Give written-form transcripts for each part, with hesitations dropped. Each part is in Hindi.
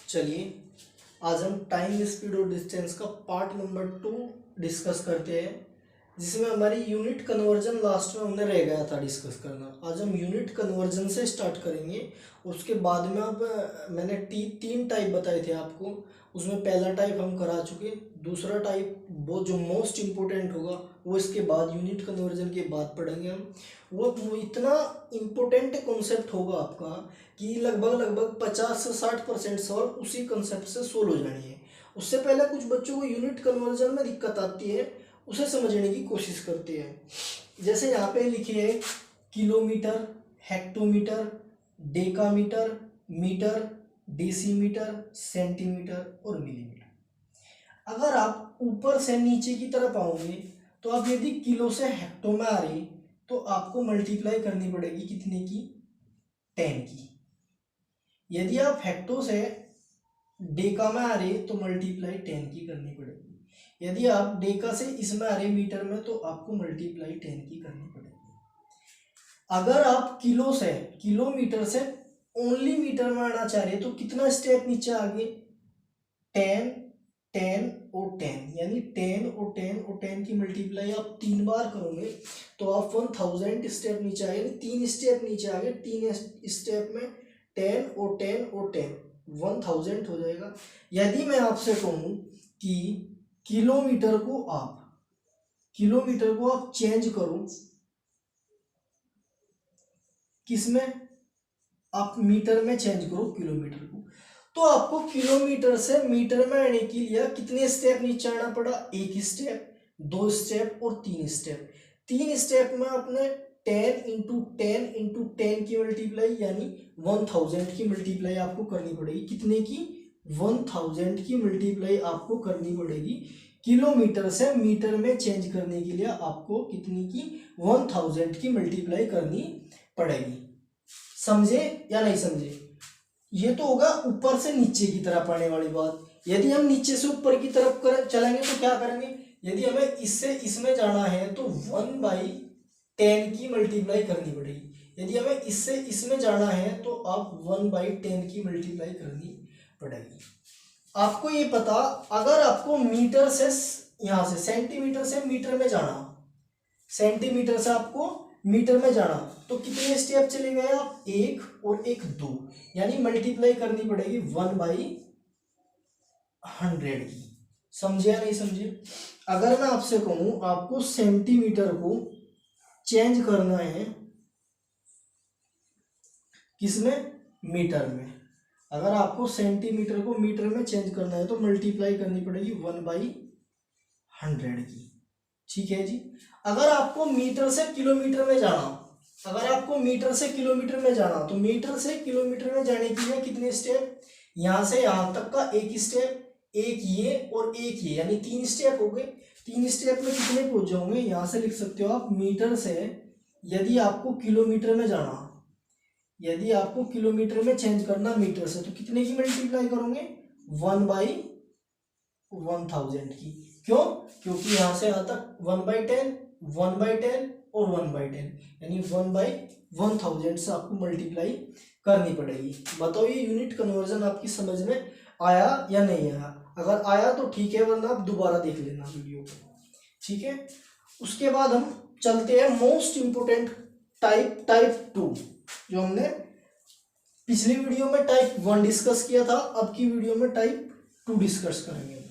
चलिए आज हम टाइम, स्पीड और डिस्टेंस का पार्ट नंबर 2 डिस्कस करते हैं, जिसमें हमारी यूनिट कन्वर्जन लास्ट में हमने रह गया था डिस्कस करना। आज हम यूनिट कन्वर्जन से स्टार्ट करेंगे। उसके बाद में अब मैंने तीन टाइप बताए थे आपको, उसमें पहला टाइप हम करा चुके, दूसरा टाइप वो जो मोस्ट इम्पोर्टेंट होगा वो इसके बाद यूनिट कन्वर्जन के बाद पढ़ेंगे हम। वो इतना इम्पोर्टेंट कॉन्सेप्ट होगा आपका कि लगभग 50 से 60% सवाल उसी कंसेप्ट से सोल्व हो जानी है। उससे पहले कुछ बच्चों को यूनिट कन्वर्जन में दिक्कत आती है, उसे समझने की कोशिश करते हैं। जैसे यहाँ पे लिखिए है kilometre, hectometre, decametre, metre, decimetre, centimetre और मिलीमीटर। अगर आप ऊपर से नीचे की तरफ आओगे तो आप यदि किलो से हेक्टो में आ रही तो आपको मल्टीप्लाई करनी पड़ेगी कितने की, 10 की। यदि आप हेक्टो से डेका में आ रहे तो मल्टीप्लाई 10 की करनी पड़ेगी। यदि आप डेका से इसमें आ रहे मीटर में तो आपको मल्टीप्लाई 10 की करनी पड़ेगी। अगर आप किलो से किलोमीटर से ओनली मीटर में आना चाह रहे तो कितना स्टेप नीचे आगे, 10 10 और 10, यानी 10 और 10 और 10 की मल्टीप्लाई आप 3 बार करोगे तो आप 1000 स्टेप नीचे आए, 3 स्टेप नीचे आ गए। 3 स्टेप में 10 और 10 और 10 1000 हो जाएगा। यदि मैं आपसे कहूँ कि किलोमीटर को आप चेंज करो किसमें, आप मीटर में चेंज करो किलोमीटर को, तो आपको किलोमीटर से मीटर में आने के लिए कितने स्टेप नीचे आना पड़ा, 1 स्टेप, 2 स्टेप और 3 स्टेप। 3 स्टेप में आपने 10 इंटू 10 इंटू 10 की मल्टीप्लाई यानी 1000 की मल्टीप्लाई आपको करनी पड़ेगी। कितने की, 1000 की मल्टीप्लाई आपको करनी पड़ेगी। किलोमीटर से मीटर में चेंज करने के लिए आपको कितनी की, 1000 की मल्टीप्लाई करनी पड़ेगी। समझे या नहीं समझे? ये तो होगा ऊपर से नीचे की तरफ आने वाली बात। यदि हम नीचे से ऊपर की तरफ चलेंगे तो क्या करेंगे, यदि हमें इससे इसमें जाना है तो 1/10 की मल्टीप्लाई करनी पड़ेगी। यदि हमें इससे इसमें जाना है तो आप 1/10 की मल्टीप्लाई करनी पड़ेगी। आपको ये पता, अगर आपको मीटर से यहां से सेंटीमीटर से मीटर में जाना, सेंटीमीटर से आपको मीटर में जाना तो कितने स्टेप चले गए आप, 1 और 1 2, यानी मल्टीप्लाई करनी पड़ेगी 1/100 की। समझे या नहीं समझे? अगर मैं आपसे कहूं आपको सेंटीमीटर को चेंज करना है किसमें, मीटर में, अगर आपको सेंटीमीटर को मीटर में चेंज करना है तो मल्टीप्लाई करनी पड़ेगी 1/100 की। ठीक है जी। अगर आपको मीटर से किलोमीटर में जाना, अगर आपको मीटर से किलोमीटर में जाना तो मीटर से किलोमीटर में जाने के लिए कितने स्टेप, यहां से यहां तक का 1 स्टेप, एक ये और एक ये, यानी 3 स्टेप हो गए। 3 स्टेप में कितने पहुंच जाओगे, यहां से लिख सकते हो आप मीटर से, यदि आपको किलोमीटर में जाना, यदि आपको किलोमीटर में चेंज करना मीटर से तो कितने की मल्टीप्लाई करोगे, 1/1000 की। क्यों, क्योंकि यहां से यहां तक 1/10 1/10 और 1/10, यानी 1/1000 से आपको मल्टीप्लाई करनी पड़ेगी। बताओ ये यूनिट कन्वर्जन आपकी समझ में आया या नहीं आया? अगर आया तो ठीक है, वरना आप दोबारा देख लेना वीडियो को। ठीक है, उसके बाद हम चलते हैं मोस्ट इंपोर्टेंट टाइप 2, जो हमने पिछली वीडियो में टाइप 1 डिस्कस किया था, अब की वीडियो में टाइप 2 डिस्कस करेंगे।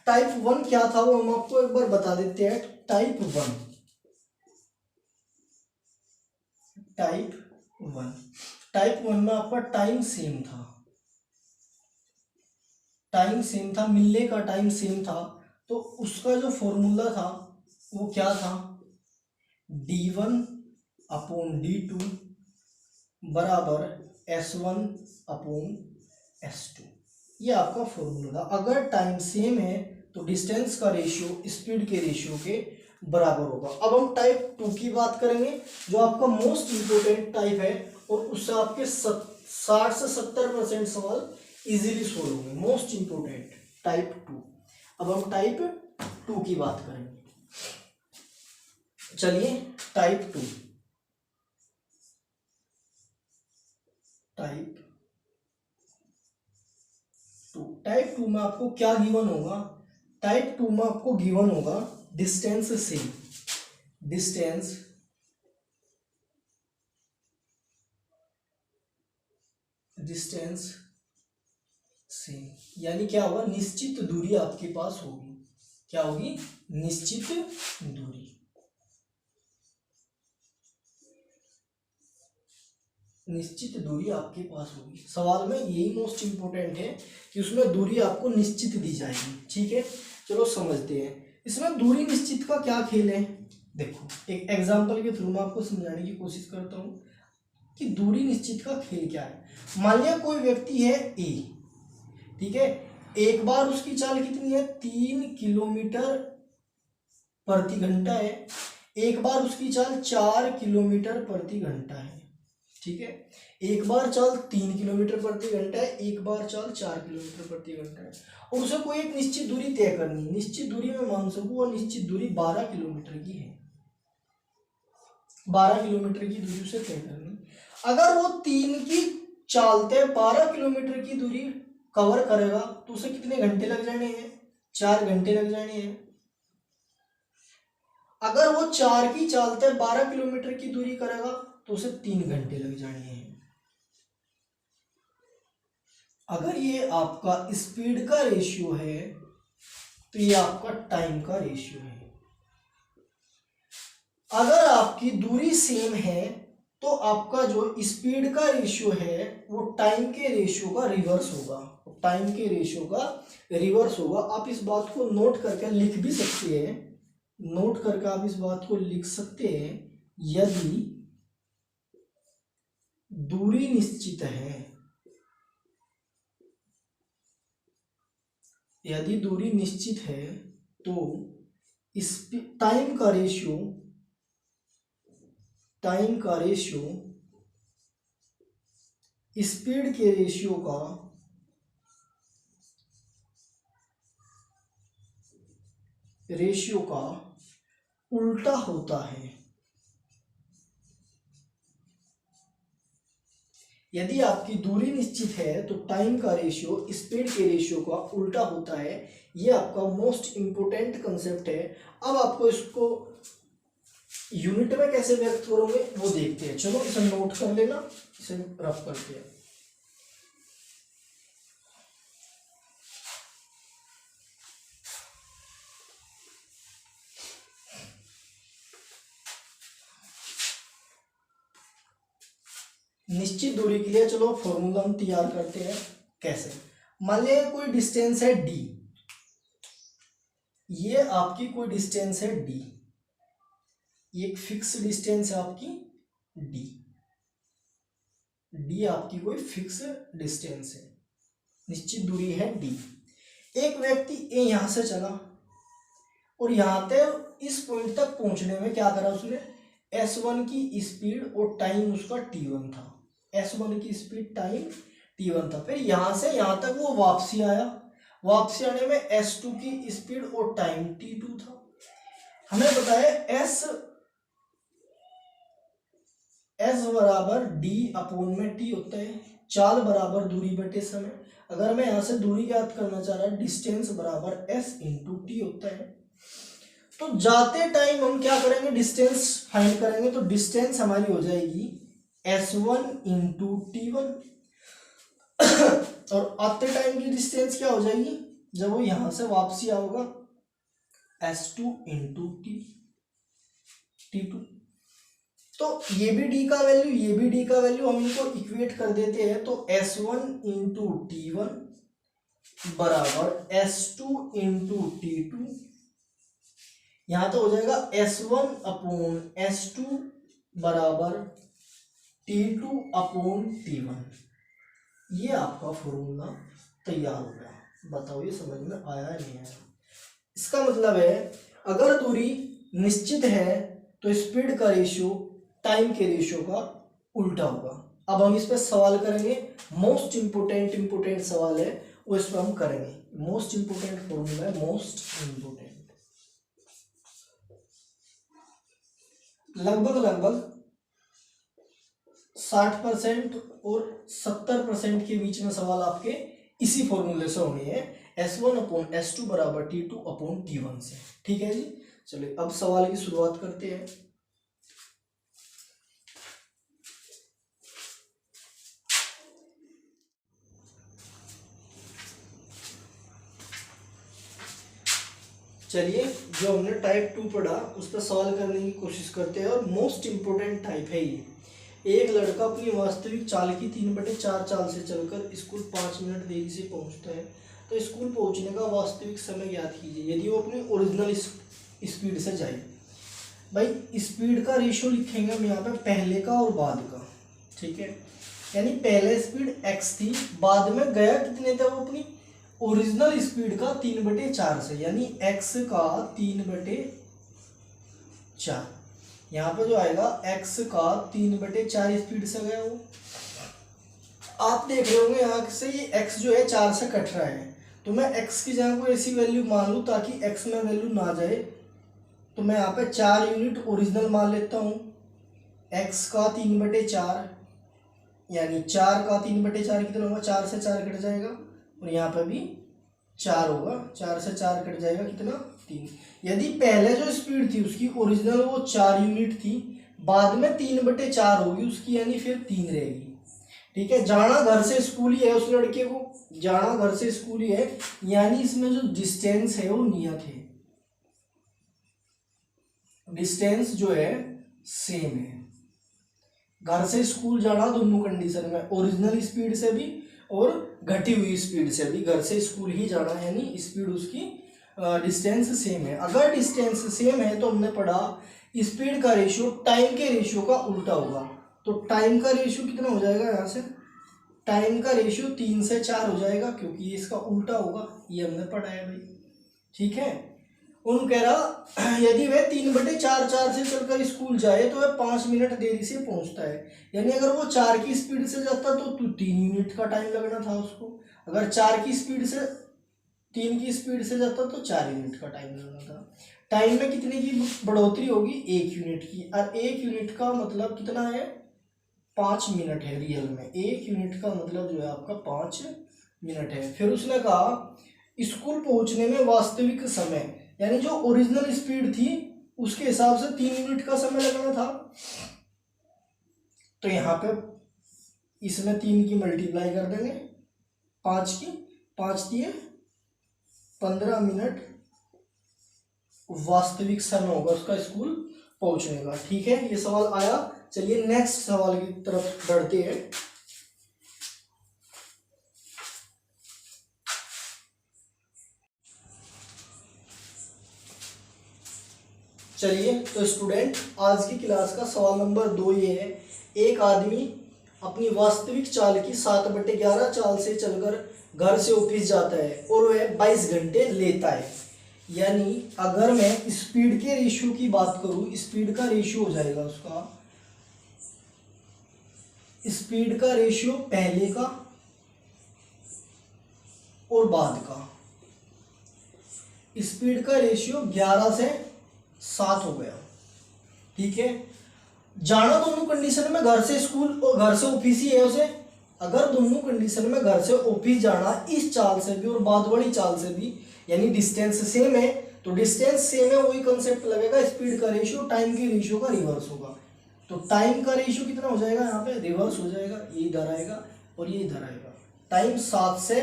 टाइप 1 क्या था वो हम आपको एक बार बता देते हैं। टाइप 1 में आपका टाइम सेम था, मिलने का टाइम सेम था, तो उसका जो फॉर्मूला था वो क्या था, d1/d2 बराबर s1/s2, ये आपका फॉर्मूला था। अगर टाइम सेम है तो डिस्टेंस का रेशियो स्पीड के रेशियो के बराबर होगा। अब हम टाइप 2 की बात करेंगे, जो आपका मोस्ट इंपोर्टेंट टाइप है, और उससे आपके 60 से 70% सवाल इजीली सोल्व होंगे। Most important type 2। अब हम टाइप 2 की बात करेंगे। चलिए टाइप 2, टाइप 2 में आपको क्या गिवन होगा? टाइप 2 में आपको गिवन होगा डिस्टेंस से, डिस्टेंस से, यानी क्या होगा? निश्चित दूरी आपके पास होगी। क्या होगी? निश्चित दूरी। निश्चित दूरी आपके पास होगी। सवाल में यही मोस्ट इंपोर्टेंट है कि उसमें दूरी आपको निश्चित दी जाएगी। ठीक है, चलो समझते हैं इसमें दूरी निश्चित का क्या खेल है। देखो एक एग्जांपल के थ्रू मैं आपको समझाने की कोशिश करता हूँ कि दूरी निश्चित का खेल क्या है। मान लिया कोई व्यक्ति है ए, ठीक है, एक बार उसकी चाल कितनी है? 3 किलोमीटर प्रति घंटा है। एक बार उसकी चाल 4 किलोमीटर प्रति घंटा है। ठीक है, एक बार चाल 3 किलोमीटर प्रति घंटा है, एक बार चाल 4 किलोमीटर प्रति घंटा है, और उसे कोई एक निश्चित दूरी तय करनी है। निश्चित दूरी में मान सकूं, और निश्चित दूरी 12 किलोमीटर की है। 12 किलोमीटर की दूरी उसे तय करनी। अगर वो 3 की चालते 12 किलोमीटर की दूरी कवर करेगा तो उसे कितने घंटे लग जाने हैं? 4 घंटे लग जाने हैं। अगर वो 4 की चालते 12 किलोमीटर की दूरी करेगा तो उसे 3 घंटे लग जाने हैं। अगर ये आपका स्पीड का रेशियो है तो ये आपका टाइम का रेशियो है। अगर आपकी दूरी सेम है तो आपका जो स्पीड का रेशियो है वो टाइम के रेशियो का रिवर्स होगा। टाइम के रेशियो का रिवर्स होगा। आप इस बात को नोट करके लिख भी सकते हैं, नोट करके आप इस बात को लिख सकते हैं, यदि दूरी निश्चित है, यदि दूरी निश्चित है तो इस टाइम का रेशियो स्पीड के रेशियो का उल्टा होता है। यदि आपकी दूरी निश्चित है तो टाइम का रेशियो स्पीड के रेशियो का उल्टा होता है। ये आपका मोस्ट इंपोर्टेंट कंसेप्ट है। अब आपको इसको यूनिट में कैसे व्यक्त करोगे वो देखते हैं। चलो इसे नोट कर लेना, इसे रफ करते हैं। निश्चित दूरी के लिए चलो फॉर्मूला हम तैयार करते हैं। कैसे? मान लिया कोई डिस्टेंस है डी, ये आपकी कोई डिस्टेंस है डी, एक फिक्स डिस्टेंस है आपकी डी, डी आपकी कोई फिक्स डिस्टेंस है, निश्चित दूरी है डी। एक व्यक्ति ए यहां से चला और यहां तक इस पॉइंट तक पहुंचने में क्या करा उसने? S1 की स्पीड और टाइम उसका T1 था। S1 की स्पीड, टाइम T1 था। फिर यहां से यहां तक वो वापसी आया, वापसी आने में S2 की स्पीड और टाइम T2 था। हमें बताया S बराबर D अपॉन में T होता है। चाल बराबर दूरी बटे समय। अगर मैं यहां से दूरी ज्ञात करना चाह रहा, डिस्टेंस बराबर S इंटू टी होता है। तो जाते टाइम हम क्या करेंगे? डिस्टेंस फाइंड करेंगे। तो डिस्टेंस हमारी हो जाएगी S1 इंटू T1, और आते टाइम की डिस्टेंस क्या हो जाएगी जब वो यहां से वापसी आओगा? S2 into T2। तो ये भी D का वैल्यू, ये भी D का वैल्यू, हम इनको इक्वेट कर देते हैं। तो S1 इंटू T1 बराबर S2 इंटू T2। यहां तो हो जाएगा S1 अपॉन S2 बराबर T2 अपॉन T1। ये आपका फॉर्मूला तैयार हो गया। बताओ ये समझ में आया नहीं आया? इसका मतलब है अगर दूरी निश्चित है तो स्पीड का रेशियो टाइम के रेशियो का उल्टा होगा। अब हम इस पर सवाल करेंगे, मोस्ट इंपोर्टेंट सवाल है वो इस पर हम करेंगे। मोस्ट इंपोर्टेंट फॉर्मूला है, मोस्ट इंपोर्टेंट, लगभग 60% और 70% के बीच में सवाल आपके इसी फॉर्मूले से होने हैं, S1/S2 बराबर T2/T1 से। ठीक है जी, चलिए अब सवाल की शुरुआत करते हैं। चलिए जो हमने टाइप 2 पढ़ा उस पर सवाल करने की कोशिश करते हैं, और मोस्ट इंपोर्टेंट टाइप है ये। एक लड़का अपनी वास्तविक चाल की 3/4 चाल से चलकर स्कूल 5 मिनट देरी से पहुंचता है, तो स्कूल पहुंचने का वास्तविक समय ज्ञात कीजिए यदि वो अपनी ओरिजिनल स्पीड से जाए। भाई स्पीड का रेशियो लिखेंगे हम यहाँ पे पहले का और बाद का। ठीक है, यानी पहले स्पीड x थी, बाद में गया कितने थे वो अपनी ओरिजिनल स्पीड का 3/4 से, यानी x का 3/4। यहाँ पे जो आएगा x का 3/4 स्पीड से गया वो। आप देख रहे होंगे यहाँ से ये x जो है 4 से कट रहा है, तो मैं x की जगह कोई ऐसी वैल्यू मान लूँ ताकि x में वैल्यू ना जाए, तो मैं यहाँ पे 4 यूनिट ओरिजिनल मान लेता हूँ। x का 3/4 यानी 4 का 3/4 कितना होगा, 4 से 4 कट जाएगा, और यहाँ पे भी 4 होगा, 4 से 4 कट जाएगा कितना, 3। यदि पहले जो स्पीड थी उसकी ओरिजिनल वो 4 यूनिट थी, बाद में 3/4 होगी उसकी, यानी फिर 3 रहेगी। ठीक है, जाना घर से स्कूल ही है उस लड़के को, जाना घर से स्कूल ही है, यानी इसमें जो डिस्टेंस है वो नियत है, डिस्टेंस जो है सेम है। घर से स्कूल जाना दोनों कंडीशन में, ओरिजिनल स्पीड से भी और घटी हुई स्पीड से भी घर से स्कूल ही जाना, यानी स्पीड उसकी डिस्टेंस सेम है। अगर डिस्टेंस सेम है तो हमने पढ़ा स्पीड का रेशियो टाइम के रेशियो का उल्टा होगा। तो टाइम का रेशियो कितना हो जाएगा, यहाँ से टाइम का रेशियो 3 से 4 हो जाएगा, क्योंकि ये इसका उल्टा होगा, ये हमने पढ़ा है भाई। ठीक है, उन कह रहा यदि वह 3/4 से चलकर स्कूल जाए तो वह 5 मिनट देरी से पहुंचता है, यानी अगर वो 4 की स्पीड से जाता तो 3 यूनिट का टाइम लगना था उसको, अगर 4 की स्पीड से 3 की स्पीड से जाता तो 4 यूनिट का टाइम लगना था। टाइम में कितने की बढ़ोतरी होगी, 1 यूनिट की, और 1 यूनिट का मतलब कितना है, 5 मिनट है रियल में। 1 यूनिट का मतलब जो है आपका 5 मिनट है। फिर उसने कहा स्कूल पहुंचने में वास्तविक समय, यानी जो ओरिजिनल स्पीड थी उसके हिसाब से 3 यूनिट का समय लगना था, तो यहाँ पे इसमें 3 की मल्टीप्लाई कर देंगे, 5 की, 5 दिए 15 मिनट वास्तविक समय होगा उसका स्कूल पहुंचने का। ठीक है, ये सवाल आया। चलिए नेक्स्ट सवाल की तरफ बढ़ते हैं। चलिए तो स्टूडेंट आज की क्लास का सवाल नंबर 2 ये है, एक आदमी अपनी वास्तविक चाल की 7/11 चाल से चलकर घर से ऑफिस जाता है और वह 22 घंटे लेता है। यानी अगर मैं स्पीड के रेशियो की बात करूं, स्पीड का रेशियो हो जाएगा उसका, स्पीड का रेशियो पहले का और बाद का, स्पीड का रेशियो 11 से 7 हो गया। ठीक है, जाना दोनों कंडीशन में घर से स्कूल और घर से ऑफिस ही है उसे, अगर दोनों कंडीशन में घर से ऑफिस जाना इस चाल से भी और बाद वाली चाल से भी, यानी डिस्टेंस सेम है, तो डिस्टेंस सेम है वही कंसेप्ट लगेगा, स्पीड का रेशियो टाइम के रेशियो का रिवर्स होगा। तो टाइम का रेशियो कितना हो जाएगा, यहाँ पे रिवर्स हो जाएगा, ये इधर आएगा और ये इधर आएगा, टाइम 7 से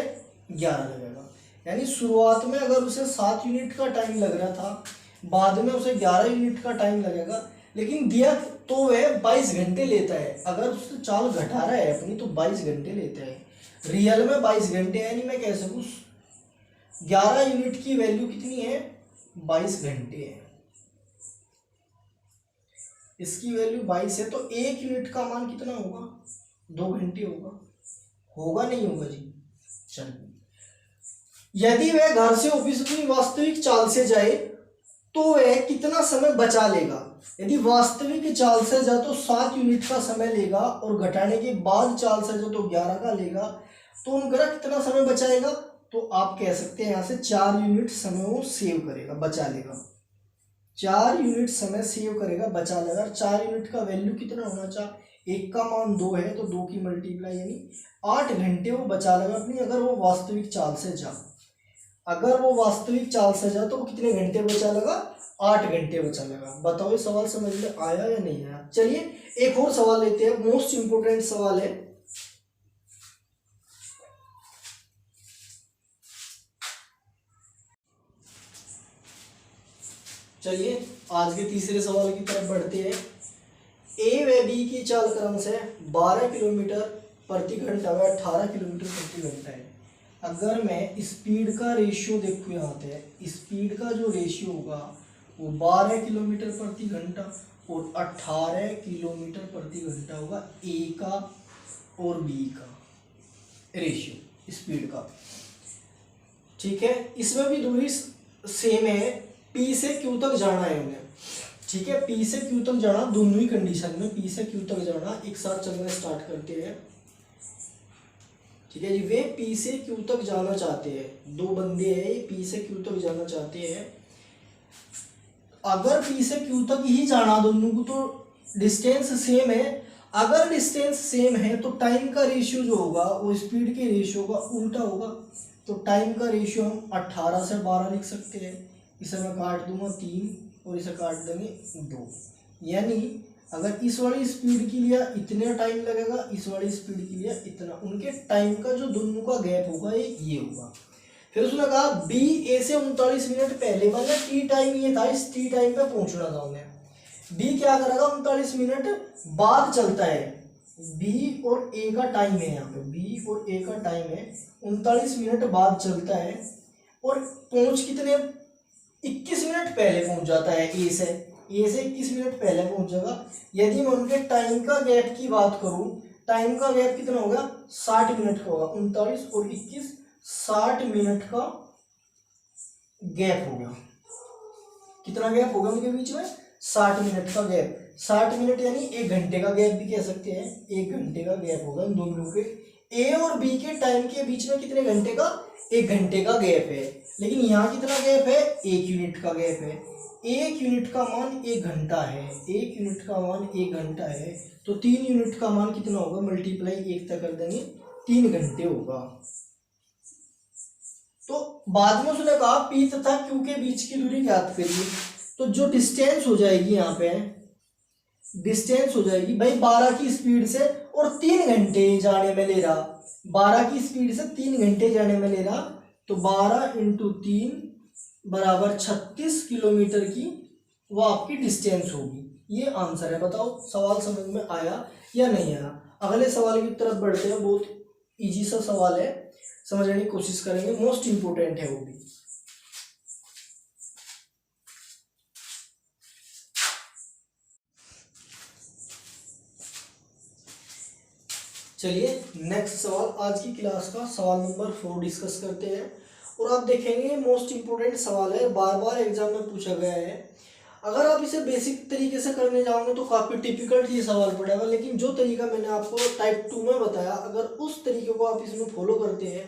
11 लगेगा। यानी शुरुआत में अगर उसे 7 यूनिट का टाइम लग रहा था, बाद में उसे 11 यूनिट का टाइम लगेगा, लेकिन दिया तो वह 22 घंटे लेता है। अगर उससे चाल घटा रहा है अपनी तो 22 घंटे लेता है, रियल में 22 घंटे, यानी मैं कह सकूँ 11 यूनिट की वैल्यू कितनी है, 22 घंटे है, इसकी वैल्यू 22 है, तो 1 यूनिट का मान कितना होगा, 2 घंटे होगा, होगा नहीं होगा जी। चलिए, यदि वह घर से ऑफिस अपनी वास्तविक चाल से जाए तो वह कितना समय बचा लेगा। यदि वास्तविक चाल से जा तो 7 यूनिट का समय लेगा और घटाने के बाद चाल से जा तो 11 का लेगा, तो उनका कितना समय बचाएगा। तो आप कह सकते हैं यहाँ से 4 यूनिट समय वो सेव करेगा, बचा लेगा। 4 यूनिट समय सेव करेगा, बचा लेगा। 4 यूनिट का वैल्यू कितना होना चाहिए, 1 का मान 2 है तो 2 की मल्टीप्लाई यानी 8 घंटे वो बचा लेगा अपनी, अगर वो वास्तविक चाल से जा। अगर वो वास्तविक चाल से जा तो वो कितने घंटे बचा लेगा, 8 घंटे बचा लेगा। बताओ ये सवाल समझ में आया या नहीं आया। चलिए एक और सवाल लेते हैं, मोस्ट इंपोर्टेंट सवाल है। चलिए आज के तीसरे सवाल की तरफ बढ़ते हैं। ए व बी की चाल क्रम से 12 किलोमीटर प्रति घंटा व 18 किलोमीटर प्रति घंटा है। अगर मैं स्पीड का रेशियो देखूँ, यहाँ पे स्पीड का जो रेशियो होगा वो 12 किलोमीटर प्रति घंटा और 18 किलोमीटर प्रति घंटा होगा। ए का और बी का रेशियो स्पीड का, ठीक है। इसमें भी दूरी सेम है, पी से क्यू तक जाना है उन्हें, ठीक है। पी से क्यू तक जाना, दोनों ही कंडीशन में पी से क्यू तक जाना। एक साथ चलना स्टार्ट करते हैं, ठीक है जी। वे पी से क्यू तक जाना चाहते हैं, दो बंदे हैं, पी से क्यू तक जाना चाहते हैं। अगर पी से क्यू तक ही जाना दोनों को तो डिस्टेंस सेम है। अगर डिस्टेंस सेम है तो टाइम का रेशियो जो होगा वो स्पीड के रेशियो का उल्टा होगा। तो टाइम का रेशियो हम 18 से 12 लिख सकते हैं। इसे मैं काट दूंगा 3 और इसे काट देंगे 2। यानी अगर इस वाली स्पीड के लिए इतना टाइम लगेगा, इस वाली स्पीड के लिए इतना, उनके टाइम का जो दोनों का गैप होगा ये होगा। फिर उसने कहा बी ए से 39 मिनट पहले, मतलब टी टाइम ये था, इस टी टाइम पे पहुंचना था उन्हें। बी क्या करेगा, 39 मिनट बाद चलता है। बी और ए का टाइम है, यहाँ पे बी और ए का टाइम है 39 मिनट बाद चलता है। और पहुंच कितने, 21 मिनट पहले पहुंच जाता है ए से 21 मिनट पहले पहुंच जाएगा। यदि मैं उनके टाइम का गैप की बात करूं, टाइम का गैप कितना होगा, 60 मिनट का होगा। 39 और 21 60 मिनट का गैप होगा। कितना गैप होगा उनके बीच में, 60 मिनट का गैप। 60 मिनट यानी 1 घंटे का गैप भी कह सकते हैं। 1 घंटे का गैप होगा इन दोनों के, ए और बी के टाइम के बीच में कितने घंटे का, 1 घंटे का गैप है। लेकिन यहाँ कितना गैप है, 1 यूनिट का गैप है। 1 यूनिट का मान 1 घंटा है, 1 यूनिट का मान 1 घंटा है। तो 3 यूनिट का मान कितना होगा, मल्टीप्लाई 1 तक कर देंगे, 3 घंटे होगा। तो बाद में उसने कहा पी तथा क्यू के बीच की दूरी ज्ञात करिए। तो जो डिस्टेंस हो जाएगी यहाँ पे, डिस्टेंस हो जाएगी भाई 12 की स्पीड से और 3 घंटे जाने में ले रहा, 12 की स्पीड से 3 घंटे जाने में ले रहा। तो 12 × 3 बराबर 36 किलोमीटर की वो आपकी डिस्टेंस होगी। ये आंसर है। बताओ सवाल समझ में आया या नहीं आया। अगले सवाल की तरफ बढ़ते हैं। बहुत इजी सा सवाल है, समझने की कोशिश करेंगे, मोस्ट इंपोर्टेंट है वो भी। चलिए नेक्स्ट सवाल, आज की क्लास का सवाल नंबर 4 डिस्कस करते हैं। और आप देखेंगे मोस्ट इंपोर्टेंट सवाल है, बार बार एग्जाम में पूछा गया है। अगर आप इसे बेसिक तरीके से करने जाओगे तो काफ़ी टिपिकल ये सवाल पड़ेगा, लेकिन जो तरीका मैंने आपको टाइप 2 में बताया, अगर उस तरीके को आप इसमें फॉलो करते हैं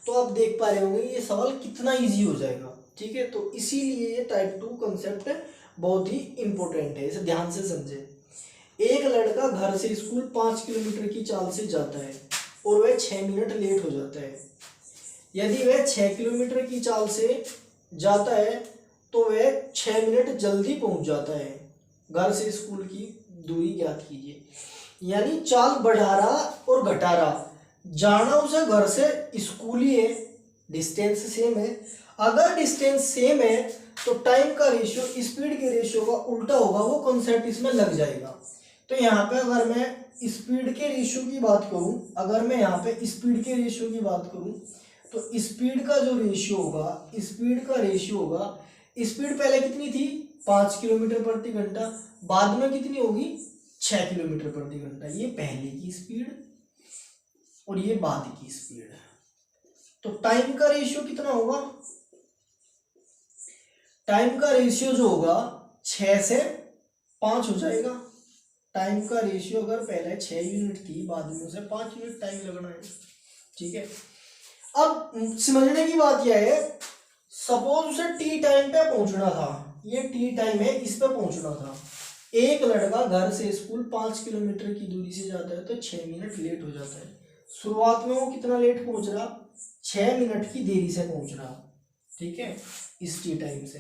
तो आप देख पा रहे होंगे ये सवाल कितना ईजी हो जाएगा, ठीक है। तो इसीलिए ये टाइप 2 कंसेप्ट बहुत ही इंपॉर्टेंट है, इसे ध्यान से समझे। एक लड़का घर से स्कूल 5 किलोमीटर की चाल से जाता है और वह 6 मिनट लेट हो जाता है। यदि वह 6 किलोमीटर की चाल से जाता है तो वह 6 मिनट जल्दी पहुंच जाता है। घर से स्कूल की दूरी ज्ञात कीजिए। यानी चाल बढ़ा रहा और घटा रहा, जाना उसे घर से स्कूल ही है, डिस्टेंस सेम है। अगर डिस्टेंस सेम है तो टाइम का रेशियो स्पीड के रेशियो का उल्टा होगा, वो कॉन्सेप्ट इसमें लग जाएगा। तो यहाँ पे अगर मैं स्पीड के रेशियो की बात करूं, अगर मैं यहाँ पे स्पीड के रेशियो की बात करूं तो स्पीड का जो रेशियो होगा, स्पीड का रेशियो होगा, स्पीड पहले कितनी थी 5 किलोमीटर प्रति घंटा, बाद में कितनी होगी 6 किलोमीटर प्रति घंटा। ये पहले की स्पीड और ये बाद की स्पीड। तो टाइम का रेशियो कितना होगा, टाइम का रेशियो जो होगा 6 से 5 हो जाएगा। टाइम का रेशियो अगर पहले 6 यूनिट थी, बाद में उसे 5 यूनिट टाइम लगना है। ठीक है, अब समझने की बात यह है, सपोज उसे टी टाइम पे पहुंचना था, ये टी टाइम है, इस पे पहुंचना था। एक लड़का घर से स्कूल 5 किलोमीटर की दूरी से जाता है तो 6 मिनट लेट हो जाता है। शुरुआत में वो कितना लेट पहुंच रहा, 6 मिनट की देरी से पहुंच रहा। ठीक है, इस टी टाइम से।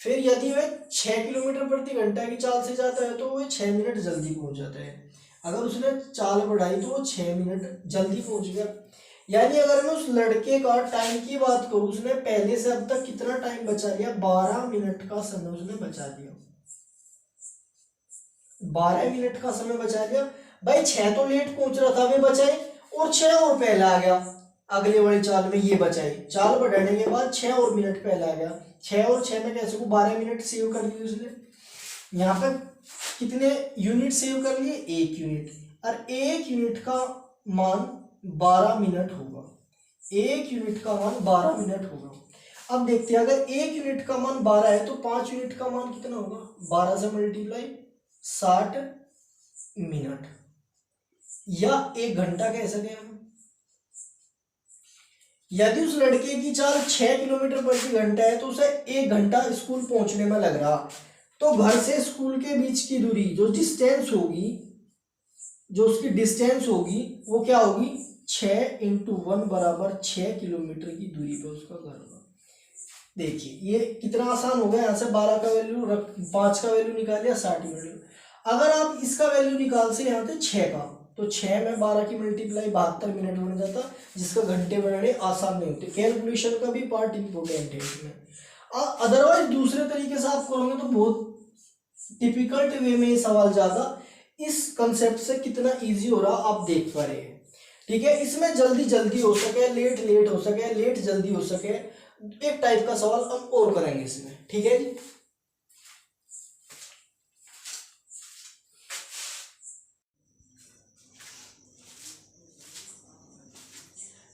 फिर यदि वह 6 किलोमीटर प्रति घंटा की चाल से जाता है तो वह 6 मिनट जल्दी पहुंच जाता है। अगर उसने चाल बढ़ाई तो वो 6 मिनट जल्दी पहुंच गया। यानी अगर मैं उस लड़के का टाइम की बात करूं, उसने पहले से अब तक कितना टाइम बचा लिया, 12 मिनट का समय उसने बचा लिया। 12 मिनट का समय बचा लिया भाई। 6 तो लेट पहुंच रहा था, वे बचाई, और 6 और पहले आ गया अगले वाली चाल में, ये बचाई। चाल बढ़ाने के बाद 6 और मिनट पहले आ गया। 6 और 6 में कैसे को 12 मिनट सेव कर लिए उसने। यहाँ पे कितने यूनिट सेव कर लिए, 1 यूनिट, और 1 यूनिट का मान 12 मिनट होगा। 1 यूनिट का मान 12 मिनट होगा। अब देखते हैं, अगर 1 यूनिट का मान 12 है तो 5 यूनिट का मान कितना होगा, 12 से मल्टीप्लाई 60 मिनट, या 1 घंटा कह सके हम। यदि उस लड़के की चाल 6 किलोमीटर प्रति घंटा है तो उसे 1 घंटा स्कूल पहुंचने में लग रहा, तो घर से स्कूल के बीच की दूरी जो डिस्टेंस होगी, जो उसकी डिस्टेंस होगी वो क्या होगी, 6 इंटू 1 बराबर 6 किलोमीटर की दूरी पे उसका घर होगा। देखिए ये कितना आसान हो गया, यहाँ से 12 का वैल्यू रख, 5 का वैल्यू निकाल लिया, 60 मिनट। अगर आप इसका वैल्यू निकाल से यहाँ से 6 का, तो 6 में 12 की मल्टीप्लाई 72 मिनट बन जाता, जिसका घंटे बनाने आसान नहीं होते। कैलकुलेशन का भी पार्ट इंपॉर्टेंट है इसमें। अदरवाइज दूसरे तरीके से आप करोगे तो बहुत टिपिकल्ट वे में ये सवाल ज्यादा, इस कंसेप्ट से कितना इजी हो रहा आप देख पा रहे हैं। ठीक है, इसमें जल्दी जल्दी हो सके, लेट लेट हो सके, लेट जल्दी हो सके, एक टाइप का सवाल हम और करेंगे इसमें। ठीक है जी,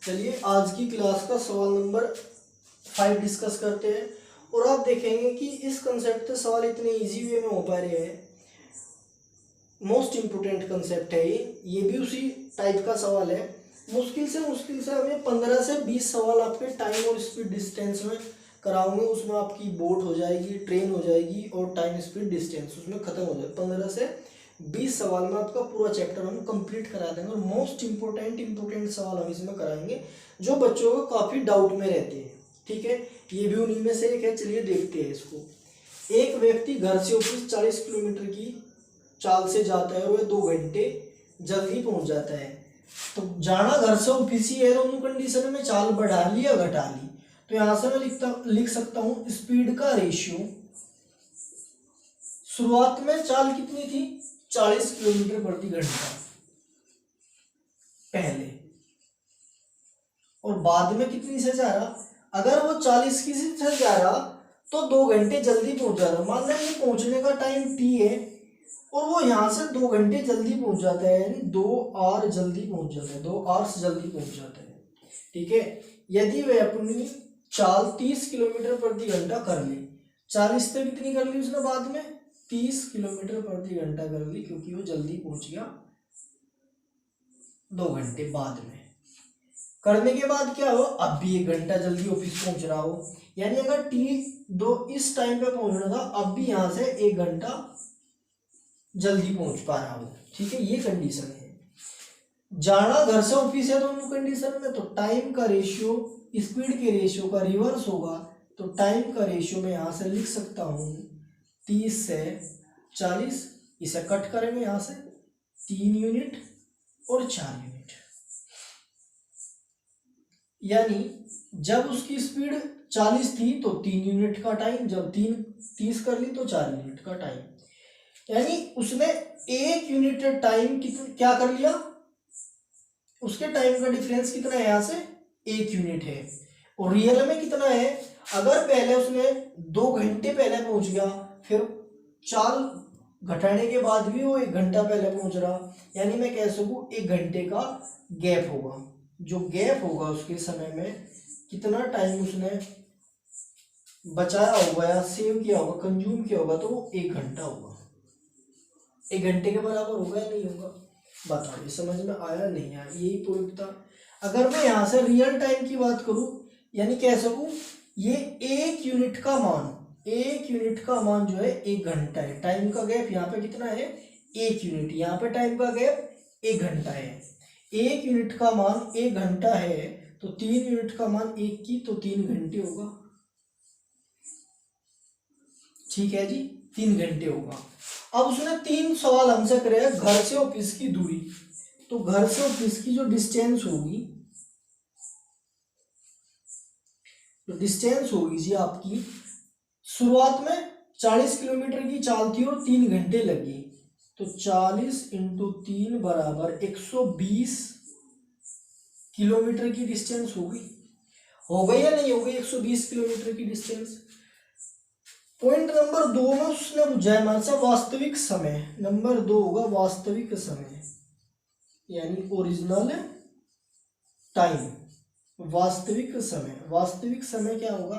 चलिए आज की क्लास का सवाल नंबर 5 डिस्कस करते हैं, और आप देखेंगे कि इस कंसेप्ट से सवाल इतने इजी वे में हो पा रहे हैं। मोस्ट इंपोर्टेंट कंसेप्ट है ये भी उसी टाइप का सवाल है। मुश्किल से हमें 15 से 20 सवाल आपके टाइम और स्पीड डिस्टेंस में कराऊंगे। उसमें आपकी बोट हो जाएगी, ट्रेन हो जाएगी, और टाइम स्पीड डिस्टेंस उसमें खत्म हो जाएगा। 15 से 20 सवाल में आपका पूरा चैप्टर हम कंप्लीट करा देंगे, और मोस्ट इंपोर्टेंट सवाल हम इसमें कराएंगे जो बच्चों को काफ़ी डाउट में रहते हैं। ठीक है, ये भी उन्हीं में से एक है। चलिए देखते हैं इसको। एक व्यक्ति घर से ऑफिस 40 किलोमीटर की चाल से जाता है और वह 2 घंटे जल्दी पहुंच जाता है। तो जाना घर से ऑफिस ही है, दोनों कंडीशन में चाल बढ़ा ली या घटा ली। तो यहां से मैं लिख सकता हूं स्पीड का रेशियो। शुरुआत में चाल कितनी थी, 40 किलोमीटर प्रति घंटा पहले, और बाद में कितनी से जा रहा, अगर वो 40 की से जा रहा तो 2 घंटे जल्दी पहुंच जा रहा। मान लें ये पहुंचने का टाइम टी है, और वो यहाँ से 2 घंटे जल्दी पहुंच जाता है, यानी 2 आवर जल्दी पहुंच जाता है, 2 आवर्स जल्दी पहुंच जाता है। ठीक है, यदि वह अपनी चाल 30 किलोमीटर प्रति घंटा कर ले, 40 से कितनी कर ली उसने बाद में, 30 किलोमीटर प्रति घंटा कर ली, क्योंकि वो जल्दी पहुंच गया 2 घंटे बाद में। करने के बाद क्या हो, अब भी 1 घंटा जल्दी ऑफिस पहुंच रहा हो, यानी अगर T2 इस टाइम पे पहुंचना था, अब भी यहाँ से 1 घंटा जल्दी पहुंच पा रहा हो। ठीक है, ये कंडीशन है। जाना घर से ऑफिस है दोनों कंडीशन में, तो टाइम का रेशियो स्पीड के रेशियो का रिवर्स होगा। तो टाइम का रेशियो में यहां से लिख सकता हूं 30 से 40, इसे कट करेंगे यहां से 3 यूनिट और 4 यूनिट, यानी जब उसकी स्पीड 40 थी तो 3 यूनिट का टाइम, जब 30 कर ली तो 4 यूनिट का टाइम, यानी उसने 1 यूनिट टाइम क्या कर लिया, उसके टाइम का डिफरेंस कितना है, यहाँ से 1 यूनिट है। और रियल में कितना है, अगर पहले उसने 2 घंटे पहले पहुंच गया, फिर चाल घटाने के बाद भी वो 1 घंटा पहले पहुंच रहा, यानी मैं कह सकूं 1 घंटे का गैप होगा। जो गैप होगा उसके समय में, कितना टाइम उसने बचाया होगा या सेव किया होगा, कंज्यूम किया होगा, तो वो 1 घंटा होगा। 1 घंटे के बराबर होगा या नहीं होगा, बताओ। ये समझ में आया नहीं आया, यही पॉइंट था। अगर मैं यहाँ से रियल टाइम की बात करूँ, यानी कह सकूँ ये 1 यूनिट का मान जो है 1 घंटा है। टाइम का गैप यहाँ पे कितना है, 1 यूनिट। यहाँ पे टाइम का गैप 1 घंटा है। 1 यूनिट का मान 1 घंटा है, तो 3 यूनिट का मान 1 की, तो 3 घंटे होगा। ठीक है जी, 3 घंटे होगा। अब उसने 3 सवाल हमसे करे हैं, घर से ऑफिस की दूरी। तो घर से ऑफिस की जो डिस्टेंस होगी, जी आपकी, शुरुआत में 40 किलोमीटर की चाल थी और 3 घंटे लगी। तो 40 × 3 बराबर 120 किलोमीटर की डिस्टेंस होगी। हो गई या नहीं हो गई 120 किलोमीटर की डिस्टेंस। पॉइंट नंबर 2 में उसने पूछा है हमारे से वास्तविक समय। नंबर 2 होगा वास्तविक समय, यानी ओरिजिनल टाइम। वास्तविक समय, वास्तविक समय क्या होगा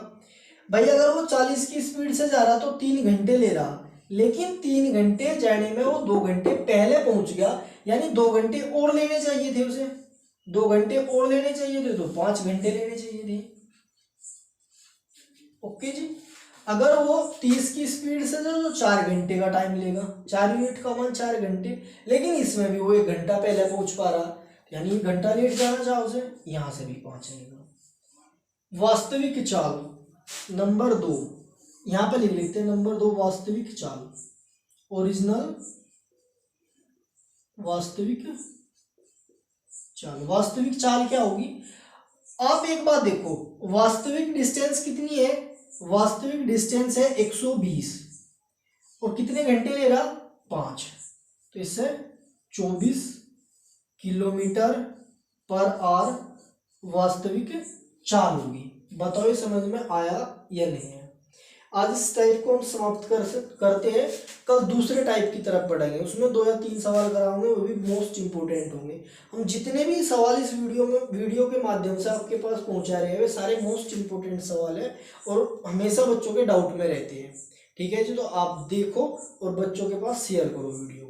भाई, अगर वो 40 की स्पीड से जा रहा तो 3 घंटे ले रहा, लेकिन 3 घंटे जाने में वो 2 घंटे पहले पहुंच गया, यानी 2 घंटे और लेने चाहिए थे उसे। 2 घंटे और लेने चाहिए थे, तो 5 घंटे लेने चाहिए थे। ओके जी। अगर वो 30 की स्पीड से तो 4 घंटे का टाइम लेगा, 4 यूनिट का मान 4 घंटे, लेकिन इसमें भी वो 1 घंटा पहले पहुंच पा रहा, यानी 1 घंटा लेट जाना चाहो उसे, यहां से भी पहुंचेगा। वास्तविक चाल नंबर 2, यहां पे लिख लेते हैं नंबर 2 वास्तविक चाल, ओरिजिनल वास्तविक चाल। वास्तविक चाल क्या होगी, आप एक बात देखो, वास्तविक डिस्टेंस कितनी है, वास्तविक डिस्टेंस है 120, और कितने घंटे ले रहा, 5, तो इससे 24 किलोमीटर पर आवर वास्तविक चाल होगी। बताओ ये समझ में आया या नहीं है। आज इस टाइप को हम समाप्त करते हैं। कल दूसरे टाइप की तरफ बढ़ेंगे, उसमें 2 या 3 सवाल कराऊंगे, वो भी मोस्ट इंपोर्टेंट होंगे। हम जितने भी सवाल इस वीडियो के माध्यम से आपके पास पहुंचा रहे हैं, वे सारे मोस्ट इंपोर्टेंट सवाल है और हमेशा बच्चों के डाउट में रहते हैं। ठीक है जी, तो आप देखो और बच्चों के पास शेयर करो वीडियो।